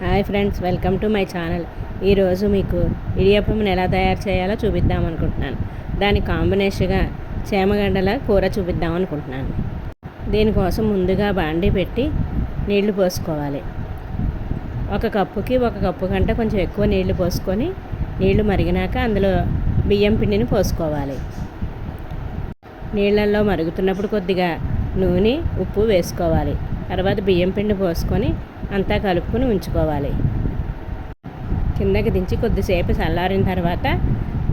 Hi friends, welcome to my channel. ఈరోజు మీకు ఇడియప్పం ఎలా తయారు చేయాలో చూపిద్దాం అనుకుంటున్నాను. దానికి కాంబినేషన్గా చేమగడ్డల కూర చూపిద్దాం అనుకుంటున్నాను. దీనికోసం ముందుగా బాండీ పెట్టి నీళ్లు పోసుకోవాలి. ఒక కప్పు కంటే కొంచెం ఎక్కువ నీళ్లు పోసుకొని నీళ్లు మరిగినాక అందులో బియ్యం పిండిని పోసుకోవాలి. నీళ్ళల్లో మరుగుతున్నప్పుడు కొద్దిగా నూనె, ఉప్పు వేసుకోవాలి. తర్వాత బియ్యం పిండి పోసుకొని అంతా కలుపుకొని ఉంచుకోవాలి. కిందకి దించి కొద్దిసేపు చల్లారిన తర్వాత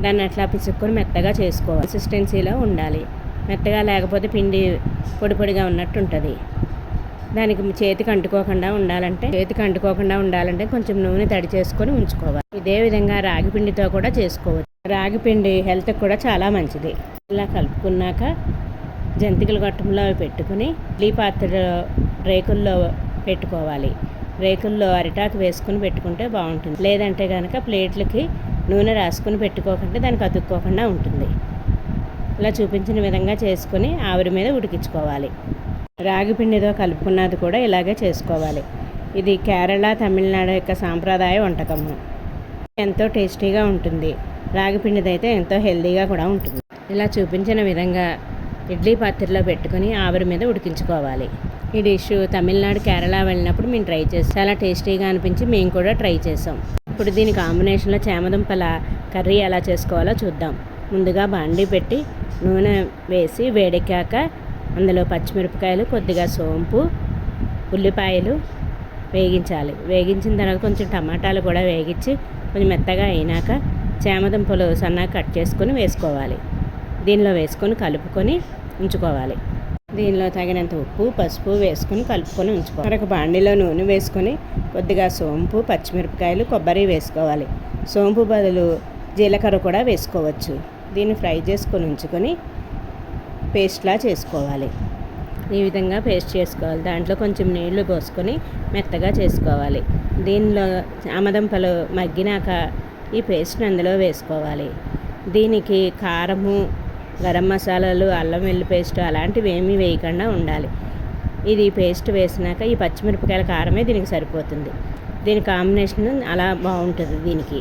దాన్ని అట్లా పిసుక్కొని మెత్తగా చేసుకోవాలి. కన్సిస్టెన్సీలో ఉండాలి. మెత్తగా లేకపోతే పిండి పొడి పొడిగా ఉన్నట్టు ఉంటుంది. దానికి చేతికి అంటుకోకుండా ఉండాలంటే కొంచెం నూనె తడి చేసుకొని ఉంచుకోవాలి. ఇదే విధంగా రాగి పిండితో కూడా చేసుకోవచ్చు. రాగి పిండి హెల్త్కి కూడా చాలా మంచిది. ఇలా కలుపుకున్నాక జంతికల గొట్టంలో పెట్టుకుని ఇడ్లీ పాత్ర రేకుల్లో పెట్టుకోవాలి. రేకుల్లో అరిటాకు వేసుకుని పెట్టుకుంటే బాగుంటుంది. లేదంటే కనుక ప్లేట్లకి నూనె రాసుకుని పెట్టుకోకుండా దానికి అతుక్కోకుండా ఉంటుంది. ఇలా చూపించిన విధంగా చేసుకుని ఆవిరి మీద ఉడికించుకోవాలి. రాగి పిండితో కలుపుకున్నది కూడా ఇలాగే చేసుకోవాలి. ఇది కేరళ, తమిళనాడు యొక్క సాంప్రదాయ వంటకము. ఎంతో టేస్టీగా ఉంటుంది. రాగి పిండిదైతే ఎంతో హెల్తీగా కూడా ఉంటుంది. ఇలా చూపించిన విధంగా ఇడ్లీ పాత్రలో పెట్టుకుని ఆవిరి మీద ఉడికించుకోవాలి. ఈ డిష్ తమిళనాడు, కేరళ వెళ్ళినప్పుడు మేము ట్రై చేసాం. చాలా టేస్టీగా అనిపించి మేము కూడా ట్రై చేసాం. ఇప్పుడు దీని కాంబినేషన్లో చేమదుంపల కర్రీ ఎలా చేసుకోవాలో చూద్దాం. ముందుగా బాండీ పెట్టి నూనె వేసి వేడెక్కాక అందులో పచ్చిమిరపకాయలు, కొద్దిగా సోంపు, ఉల్లిపాయలు వేగించాలి. వేగించిన తర్వాత కొంచెం టమాటాలు కూడా వేగించి కొంచెం మెత్తగా అయినాక చేమదుంపలు సన్నగా కట్ చేసుకొని వేసుకోవాలి. దీనిలో వేసుకొని కలుపుకొని ఉంచుకోవాలి. దీనిలో తగినంత ఉప్పు, పసుపు వేసుకొని కలుపుకొని ఉంచుకోవాలి. మరొక బాండీలో నూనె వేసుకొని కొద్దిగా సోంపు, పచ్చిమిరపకాయలు, కొబ్బరి వేసుకోవాలి. సోంపు బదులు జీలకర్ర కూడా వేసుకోవచ్చు. దీన్ని ఫ్రై చేసుకొని ఉంచుకొని పేస్ట్లా చేసుకోవాలి. ఈ విధంగా పేస్ట్ చేసుకోవాలి. దాంట్లో కొంచెం నీళ్లు పోసుకొని మెత్తగా చేసుకోవాలి. దీనిలో చామదుంపలు మగ్గినాక ఈ పేస్ట్ని అందులో వేసుకోవాలి. దీనికి కారము, గరం మసాలాలు, అల్లం వెల్లుల్లి పేస్ట్ అలాంటివి ఏమీ వేయకుండా ఉండాలి. ఇది పేస్ట్ వేసినాక ఈ పచ్చిమిరపకాయల కారమే దీనికి సరిపోతుంది. దీని కాంబినేషన్ అలా బాగుంటుంది. దీనికి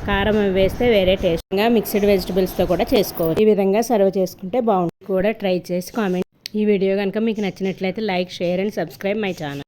కారం వేస్తే వేరే టేస్ట్గా మిక్స్డ్ వెజిటబుల్స్తో కూడా చేసుకోవచ్చు. ఈ విధంగా సర్వ్ చేసుకుంటే బాగుంటుంది. కూడా ట్రై చేసి కామెంట్. ఈ వీడియో కనుక మీకు నచ్చినట్లయితే like, share and subscribe my channel.